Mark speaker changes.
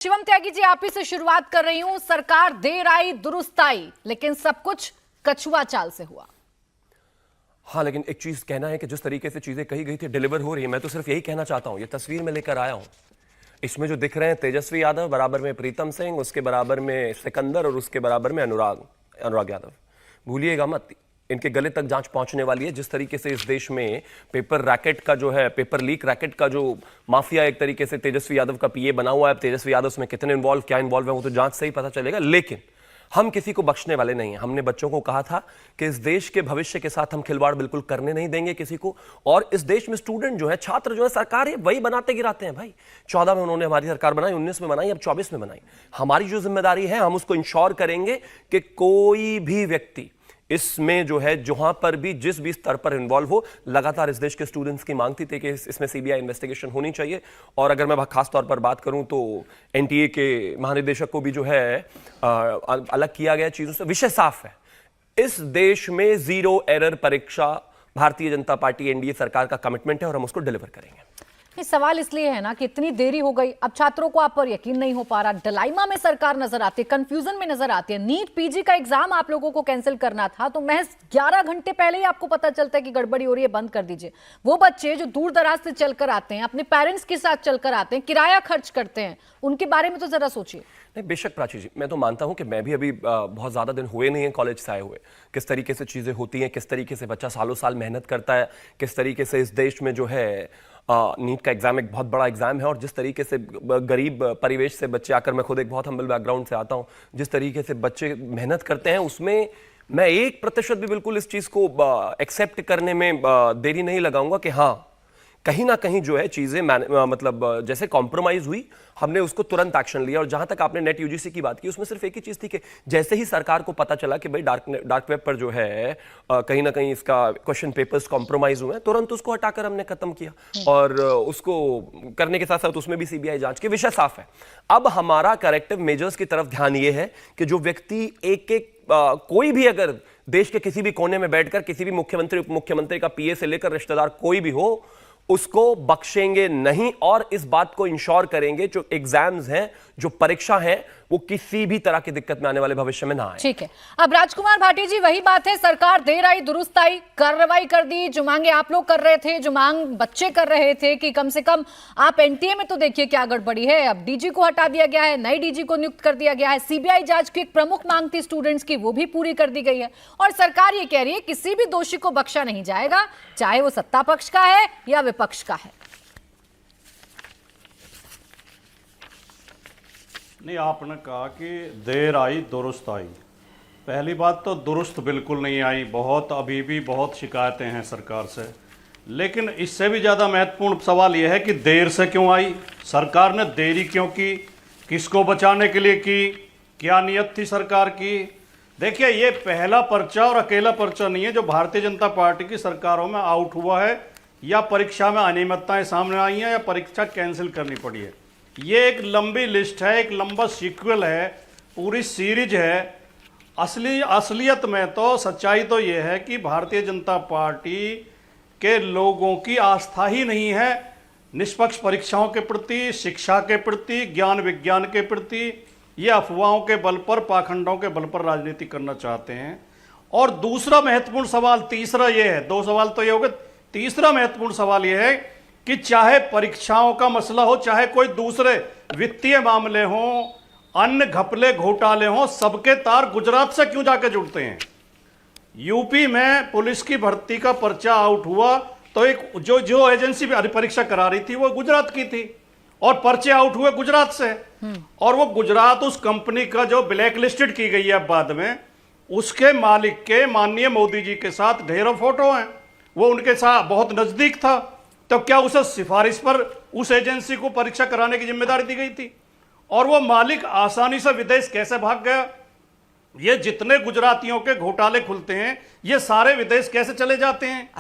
Speaker 1: शिवम त्यागी जी, आप ही से शुरुआत कर रही हूं। सरकार देर आई दुरुस्त आई, लेकिन सब कुछ कछुआ चाल से हुआ।
Speaker 2: हाँ, लेकिन एक चीज कहना है कि जिस तरीके से चीजें कही गई थी डिलीवर हो रही है। मैं तो सिर्फ यही कहना चाहता हूं, ये तस्वीर में लेकर आया हूं। इसमें जो दिख रहे हैं तेजस्वी यादव, बराबर में प्रीतम सिंह, उसके बराबर में सिकंदर और उसके बराबर में अनुराग यादव। भूलिएगा मत, इनके गले तक जांच पहुंचने वाली है। जिस तरीके से इस देश में पेपर रैकेट का जो है, पेपर लीक रैकेट का जो माफिया एक तरीके से तेजस्वी यादव का पीए बना हुआ है। अब तेजस्वी यादव उसमें कितने इन्वॉल्व, क्या इन्वॉल्व है, वो तो जांच से ही पता चलेगा। लेकिन हम किसी को बख्शने वाले नहीं हैं। हमने बच्चों को कहा था कि इस देश के भविष्य के साथ हम खिलवाड़ बिल्कुल करने नहीं देंगे किसी को। और इस देश में स्टूडेंट जो है, छात्र जो है, सरकार है वही बनाते गिराते हैं भाई। 14 में उन्होंने हमारी सरकार बनाई, 19 में बनाई, अब 24 में बनाई। हमारी जो जिम्मेदारी है, हम उसको इंश्योर करेंगे कि कोई भी व्यक्ति इसमें जो है, जहां पर भी जिस भी स्तर पर इन्वॉल्व हो, लगातार इस देश के स्टूडेंट्स की मांग थी कि इसमें सीबीआई इन्वेस्टिगेशन होनी चाहिए। और अगर मैं खास तौर पर बात करूं तो एनटीए के महानिदेशक को भी जो है अलग किया गया चीजों से। विषय साफ है, इस देश में जीरो एरर परीक्षा भारतीय जनता पार्टी एनडीए सरकार का कमिटमेंट है और हम उसको डिलीवर करेंगे।
Speaker 1: सवाल इसलिए है ना कि इतनी देरी हो गई, अब छात्रों को आप पर यकीन नहीं हो पा रहा। डलाइमा में सरकार नजर आती है, कंफ्यूजन में नजर आती है। नीट पीजी का एग्जाम आप लोगों को कैंसिल करना था, तो महज 11 घंटे पहले ही आपको पता चलता है कि गड़बड़ी हो रही है, बंद कर दीजिए। वो बच्चे जो दूर दराज से चलकर आते हैं, अपने पेरेंट्स के साथ चलकर आते हैं, किराया खर्च करते हैं, उनके बारे में तो जरा सोचिए।
Speaker 2: नहीं, बेशक प्राची जी, मैं तो मानता हूं कि मैं भी अभी बहुत ज्यादा दिन हुए नहीं है कॉलेज से आए हुए। किस तरीके से चीजें होती हैं, किस तरीके से बच्चा सालों साल मेहनत करता है, किस तरीके से इस देश में जो है नीट का एग्जाम एक बहुत बड़ा एग्जाम है। और जिस तरीके से गरीब परिवेश से बच्चे आकर, मैं खुद एक बहुत हम्बल बैकग्राउंड से आता हूं, जिस तरीके से बच्चे मेहनत करते हैं, उसमें मैं 1% भी बिल्कुल इस चीज को एक्सेप्ट करने में देरी नहीं लगाऊंगा कि हाँ, कहीं ना कहीं जो है चीजें मतलब जैसे कॉम्प्रोमाइज हुई, हमने उसको तुरंत एक्शन लिया। और जहां तक आपने नेट यूजीसी की बात की, उसमें सिर्फ एक ही चीज थी कि जैसे ही सरकार को पता चला कि भाई डार्क वेब पर जो है कहीं ना कहीं इसका क्वेश्चन पेपर्स कॉम्प्रोमाइज हुए हैं, तुरंत उसको हटाकर हमने खत्म किया। और उसको करने के साथ साथ उसमें भी सीबीआई जांच के विषय साफ है। अब हमारा करेक्टिव मेजर्स की तरफ ध्यान ये है कि जो व्यक्ति कोई भी अगर देश के किसी भी कोने में बैठकर किसी भी मुख्यमंत्री, उप मुख्यमंत्री का पीए से लेकर रिश्तेदार कोई भी हो, उसको बख्शेंगे नहीं। और इस बात को इंश्योर करेंगे जो एग्जाम्स हैं, जो परीक्षा है, वो किसी भी तरह की दिक्कत में आने वाले भविष्य में ना आए।
Speaker 1: ठीक है, अब राजकुमार भाटी जी, वही बात है, सरकार देर आई दुरुस्त आई, कार्रवाई कर दी। जो मांगे आप लोग कर रहे थे, जो मांग बच्चे कर रहे थे कि कम से कम आप एनटीए में तो देखिए क्या गड़बड़ी है। अब डीजी को हटा दिया गया है, नई डीजी को नियुक्त कर दिया गया है। सीबीआई जांच की एक प्रमुख मांग थी स्टूडेंट्स की, वो भी पूरी कर दी गई है। और सरकार ये कह रही है किसी भी दोषी को बख्शा नहीं जाएगा, चाहे वो सत्ता पक्ष का है या विपक्ष का है।
Speaker 3: नहीं, आपने कहा कि देर आई दुरुस्त आई। पहली बात तो दुरुस्त बिल्कुल नहीं आई, बहुत अभी भी बहुत शिकायतें हैं सरकार से। लेकिन इससे भी ज़्यादा महत्वपूर्ण सवाल यह है कि देर से क्यों आई, सरकार ने देरी क्यों की, किसको बचाने के लिए की, क्या नियत थी सरकार की। देखिए, ये पहला पर्चा और अकेला पर्चा नहीं है जो भारतीय जनता पार्टी की सरकारों में आउट हुआ है, या परीक्षा में अनियमितताएं सामने आई हैं, या परीक्षा कैंसिल करनी पड़ी है। ये एक लंबी लिस्ट है, एक लंबा सीक्वल है, पूरी सीरीज है। असलियत में तो सच्चाई तो ये है कि भारतीय जनता पार्टी के लोगों की आस्था ही नहीं है निष्पक्ष परीक्षाओं के प्रति, शिक्षा के प्रति, ज्ञान विज्ञान के प्रति। ये अफवाहों के बल पर, पाखंडों के बल पर राजनीति करना चाहते हैं। और दूसरा महत्वपूर्ण सवाल, तीसरा ये है, दो सवाल तो ये हो गए, तीसरा महत्वपूर्ण सवाल ये है कि चाहे परीक्षाओं का मसला हो, चाहे कोई दूसरे वित्तीय मामले हों, अन्य घपले घोटाले हों, सबके तार गुजरात से क्यों जाके जुड़ते हैं। यूपी में पुलिस की भर्ती का पर्चा आउट हुआ तो एक जो एजेंसी परीक्षा करा रही थी वो गुजरात की थी, और पर्चे आउट हुए गुजरात से। और वो गुजरात उस कंपनी का जो ब्लैक लिस्टेड की गई है बाद में, उसके मालिक के माननीय मोदी जी के साथ ढेरों फोटो हैं, वो उनके साथ बहुत नजदीक था। तो क्या उसे सिफारिश पर उस एजेंसी को परीक्षा कराने की जिम्मेदारी दी गई थी? और वो मालिक आसानी से विदेश कैसे भाग गया? ये जितने गुजरातियों के घोटाले खुलते हैं, ये सारे विदेश कैसे चले जाते हैं?